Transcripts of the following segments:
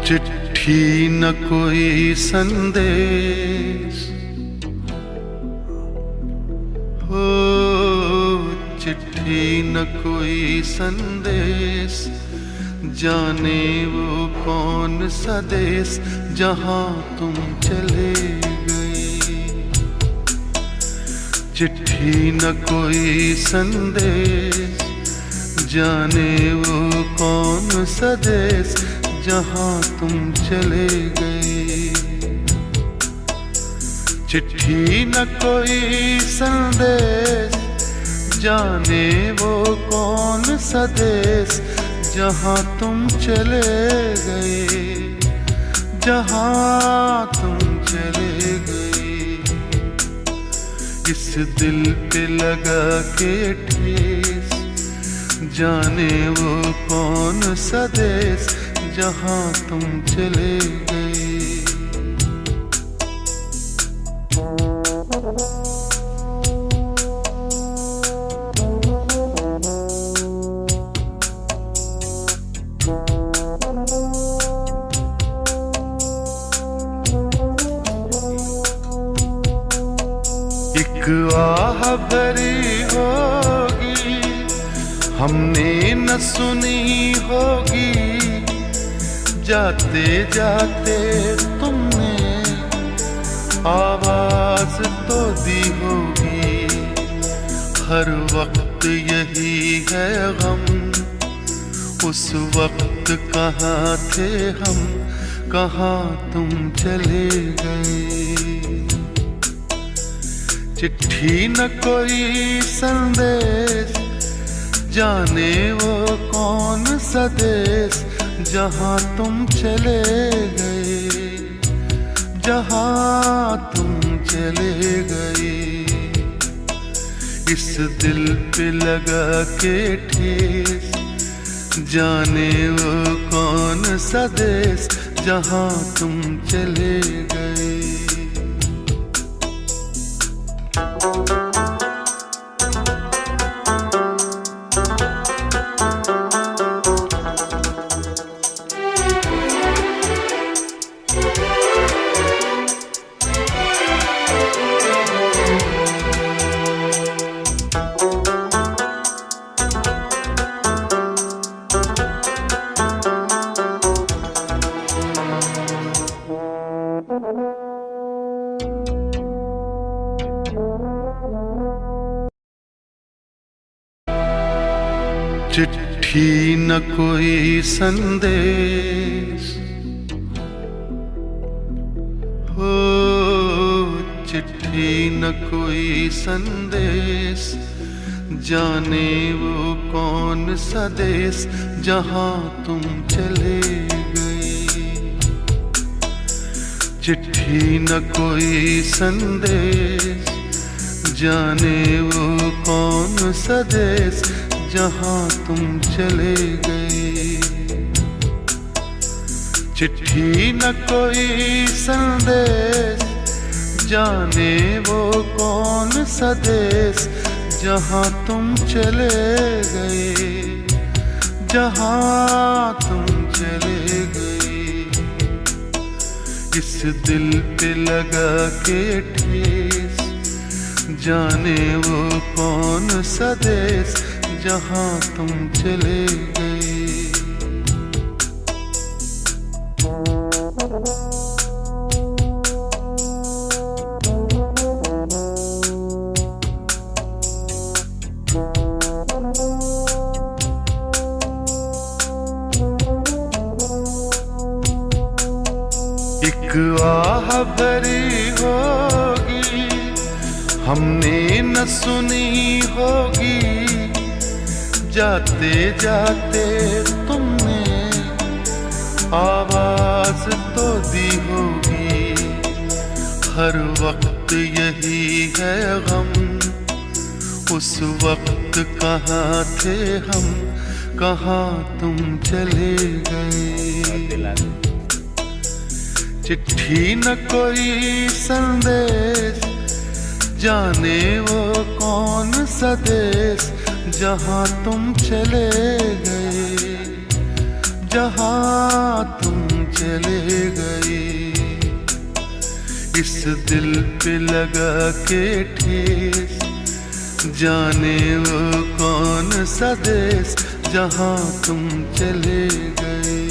चिट्ठी न कोई संदेश हो, चिट्ठी न कोई संदेश, जाने वो कौन सा देश जहां तुम चले गए। चिट्ठी न कोई संदेश, जाने वो कौन सा देश जहां तुम चले गए। चिट्ठी न कोई संदेश, जाने वो कौन सा देश जहां तुम चले गए, जहां तुम चले गए। इस दिल पे लगा के ठेस, जाने वो कौन सा देश जहां तुम चले गए। एक आह भरी होगी, हमने न सुनी होगी, जाते जाते तुमने आवाज तो दी होगी। हर वक्त यही है गम, उस वक्त कहाँ थे हम, कहाँ तुम चले गए। चिट्ठी न कोई संदेश, जाने वो कौन सा देश जहां तुम चले गए, जहां तुम चले गए। इस दिल पे लगा के ठेस, जाने वो कौन सा देश जहां तुम चले गए। चिट्ठी न कोई संदेश हो, चिट्ठी न कोई संदेश, जाने वो कौन सा देश जहां तुम चले गए। चिट्ठी न कोई संदेश, जाने वो कौन सा देश जहां तुम चले गए। चिट्ठी न कोई संदेश, जाने वो कौन सा देश जहां तुम चले गए, जहां तुम चले गए। इस दिल पे लगा के ठेस, जाने वो कौन सा देश जहां तुम चले गए। एक आह भरी होगी, हमने न सुनी होगी, जाते जाते तुमने आवाज तो दी होगी। हर वक्त यही है गम, उस वक्त कहाँ थे हम, कहाँ तुम चले गए। चिट्ठी न कोई संदेश, जाने वो कौन सा देश जहां तुम चले गए, जहां तुम चले गई। इस दिल पे लगा के ठेस, जाने वो कौन सा देश जहाँ तुम चले गए।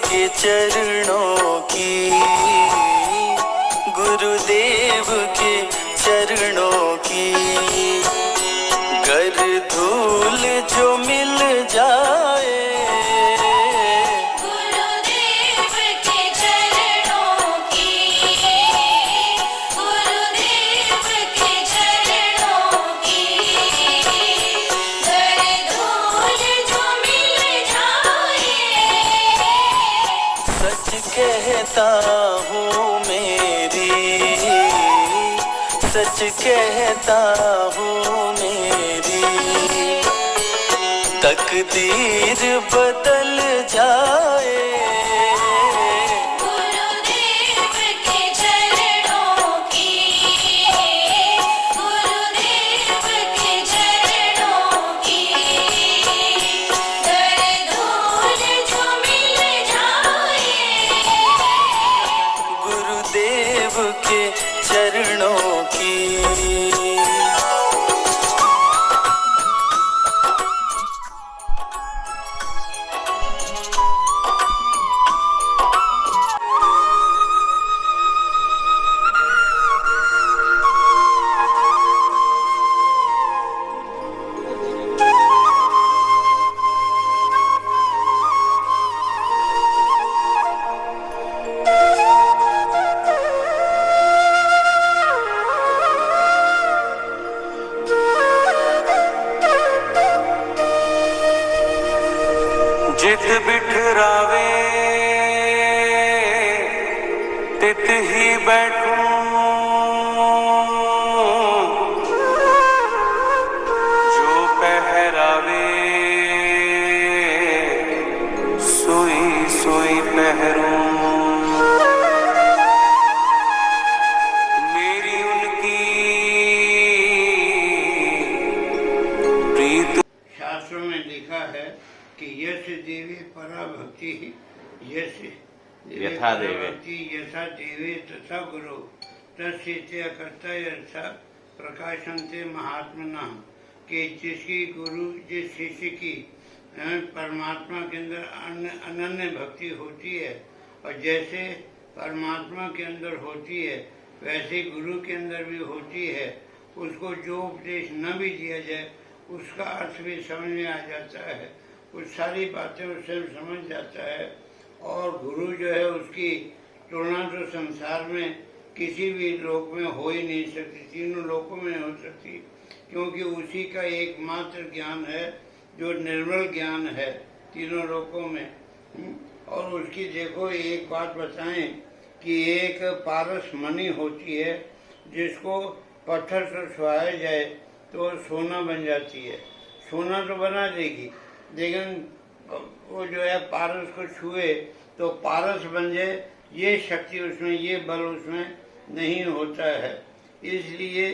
के चरणों की, गुरुदेव के चरणों की, कर धूल जो मिल जाए, गुरुदेव के चरणों की, गुरुदेव के चरणों की, कर धूल जो मिल जाए। सच कहता हूँ मेरी, सच कहता हूँ मेरी, तकदीर बदल जाए। गुरुदेव के चरणों की, गुरुदेव के चरणों की, कर धूल जो मिल जाए। गुरुदेव के चरणों की। जित बिठरावे तित ही बैठूं, जो पहरावे सोई सोई पहरूं। मेरी उनकी प्रीत। शास्त्रों में लिखा है कि यश देवे परा भक्ति, यश यथा देवे, यथा देवे तथा गुरु तस्य कर्ता प्रकाशन्ते महात्मनः, कि जिसकी गुरु जिस शिष्य की परमात्मा के अंदर अनन्य भक्ति होती है, और जैसे परमात्मा के अंदर होती है वैसे गुरु के अंदर भी होती है, उसको जो उपदेश न भी दिया जाए उसका अर्थ भी समझ में आ जाता है, कुछ सारी बातें उससे समझ जाता है। और गुरु जो है उसकी तुलना तो संसार में किसी भी लोक में हो ही नहीं सकती, तीनों लोकों में हो सकती, क्योंकि उसी का एकमात्र ज्ञान है जो निर्मल ज्ञान है तीनों लोकों में। और उसकी देखो एक बात बताएं कि एक पारस मणि होती है जिसको पत्थर से छुआया जाए तो सोना बन जाती है, सोना तो बना देगी, लेकिन वो जो है पारस को छुए तो पारस बन जाए, ये शक्ति उसमें, ये बल उसमें नहीं होता है। इसलिए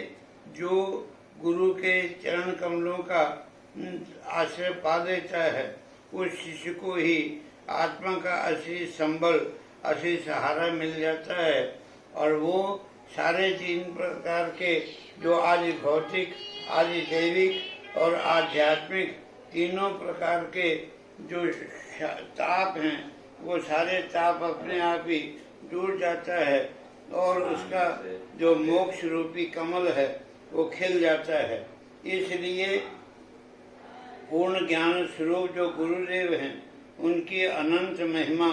जो गुरु के चरण कमलों का आश्रय पा देता है उस शिष्य को ही आत्मा का असली संबल, असली सहारा मिल जाता है। और वो सारे तीन प्रकार के जो आदि भौतिक, आदि दैविक और आध्यात्मिक तीनों प्रकार के जो ताप हैं वो सारे ताप अपने आप ही दूर जाता है, और उसका जो मोक्ष रूपी कमल है वो खिल जाता है। इसलिए पूर्ण ज्ञान स्वरूप जो गुरुदेव हैं उनकी अनंत महिमा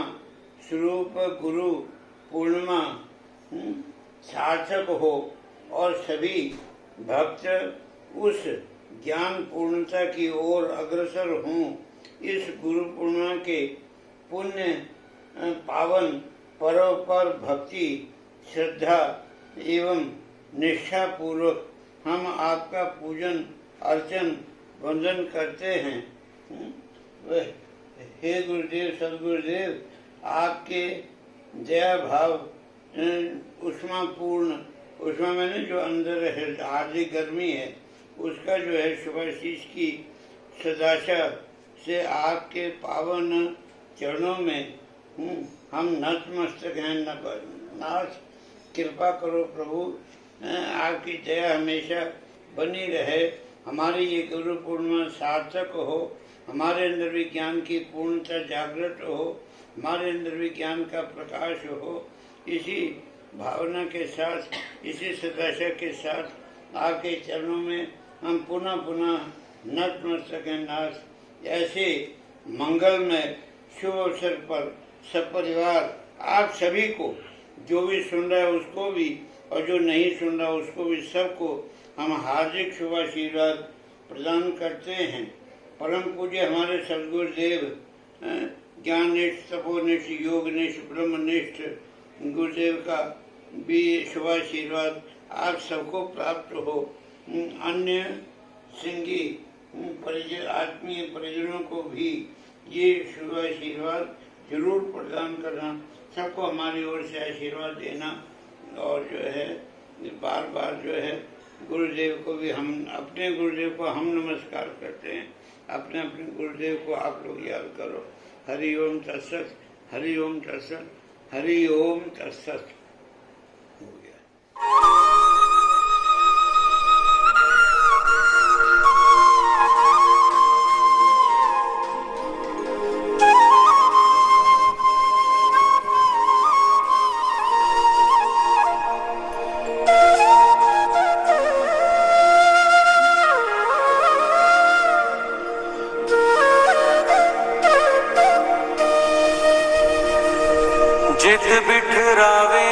स्वरूप गुरु पूर्णिमा सार्थक हो और सभी भक्त उस ज्ञान पूर्णता की ओर अग्रसर हों। इस गुरु पूर्णिमा के पुण्य पावन पर्व पर भक्ति, श्रद्धा एवं निष्ठा पूर्वक हम आपका पूजन अर्चन वंदन करते हैं। हे गुरुदेव, सदगुरुदेव, आपके दया भाव उष्मा मैंने जो अंदर है हार्दिक गर्मी है उसका जो है शुभाशीष की सदाशा से आपके पावन चरणों में हम नतमस्तक हैं। नाथ कृपा करो प्रभु, आपकी दया हमेशा बनी रहे, हमारी ये गुरु पूर्णिमा सार्थक हो, हमारे अंदर भी ज्ञान की पूर्णता जागृत हो, हमारे अंदर भी ज्ञान का प्रकाश हो। इसी भावना के साथ, इसी सदाशा के साथ आपके चरणों में हम पुनः पुनः नतमस्तक हैं। नाथ ऐसे मंगलमय शुभ अवसर पर सपरिवार आप सभी को, जो भी सुन रहा है उसको भी और जो नहीं सुन रहा उसको भी, सबको हम हार्दिक शुभाशीर्वाद प्रदान करते हैं। परम पूज्य हमारे सदगुरुदेव ज्ञाननिष्ठ, तपोनिष्ठ, योगनिष्ठ, ब्रह्मनिष्ठ गुरुदेव का भी शुभाशीर्वाद आप सबको प्राप्त हो। अन्य सिंगी आत्मीय परिजनों को भी ये शुभाशीर्वाद जरूर प्रदान करना, सबको हमारी ओर से आशीर्वाद देना। और जो है बार बार जो है गुरुदेव को भी, हम अपने गुरुदेव को हम नमस्कार करते हैं, अपने अपने गुरुदेव को आप लोग याद करो। हरि ओम तत्सत, हरि ओम तत्सत, हरि ओम तत्सत। हो गया। जित बिठरावे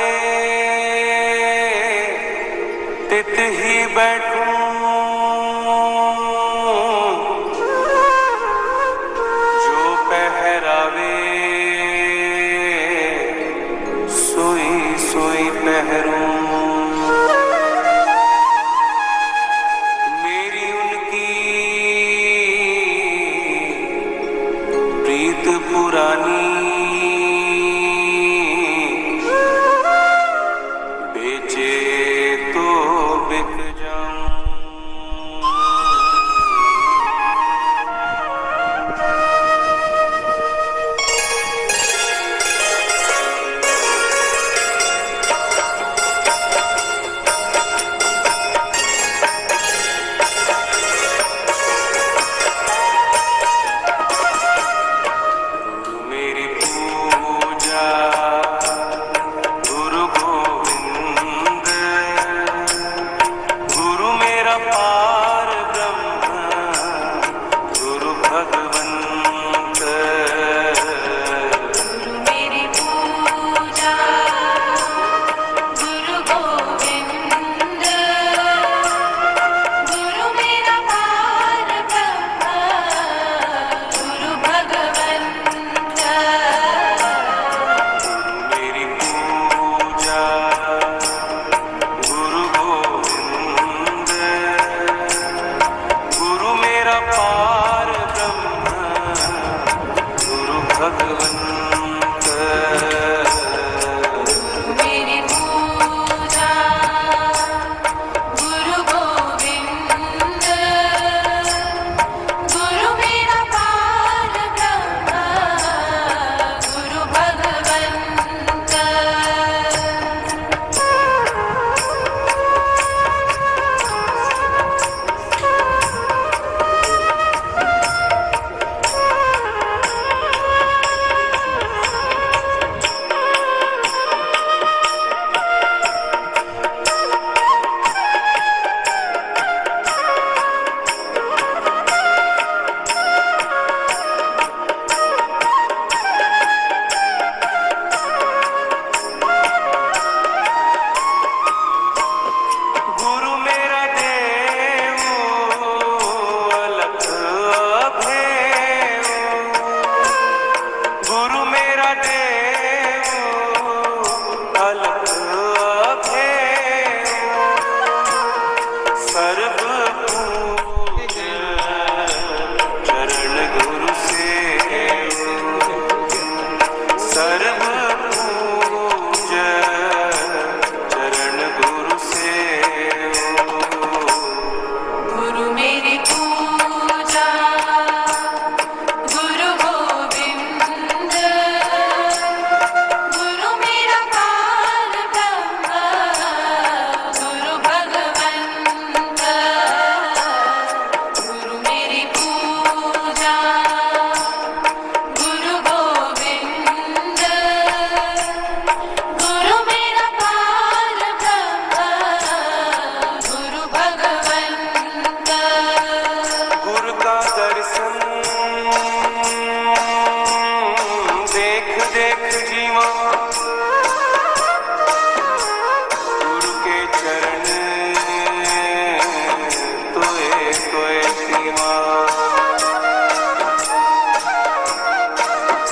कोई सीमा।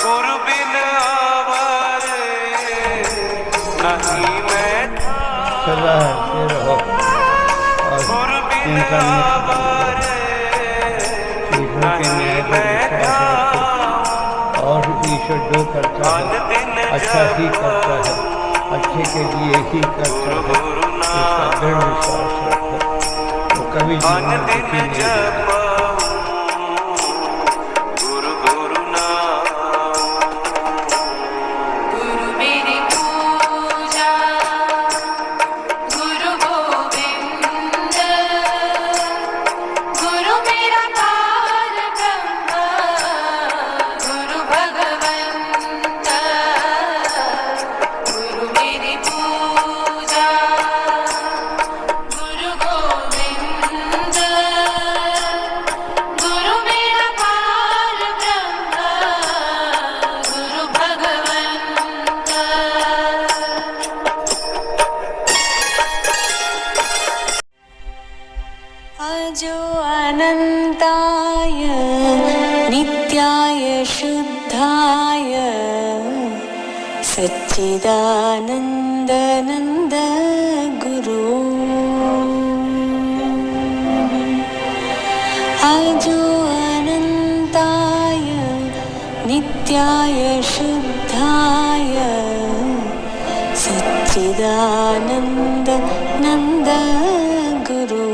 गुरु बिन आवारे नहीं मैं सदा हंसते रहो और गुरु बिन इनका आवारे ईश्वर के न्याय पर विश्वास रखो और ईश्वर जो करता है अच्छा ही करता है, अच्छे के लिए ही करता है, इसका दृढ़ विश्वास रखो तो कभी जीवन में दुखी नहीं होगा। गुरु गुरु नाम गुरु मेरी पूजा गुरु गोविंद गुरु मेरा पार ब्रह्म गुरु भगवंत गुरु मेरी पूजा गुरु गोविंद गुरु मेरा पार ब्रह्म गुरु भगवंत। अजो अनन्ताय नित्याय शुद्धाय सच्चिदानन्दनन्द गुरु अजो अनन्ताय नित्याय शुद्धाय सच्चिदानन्द नन्द गुरु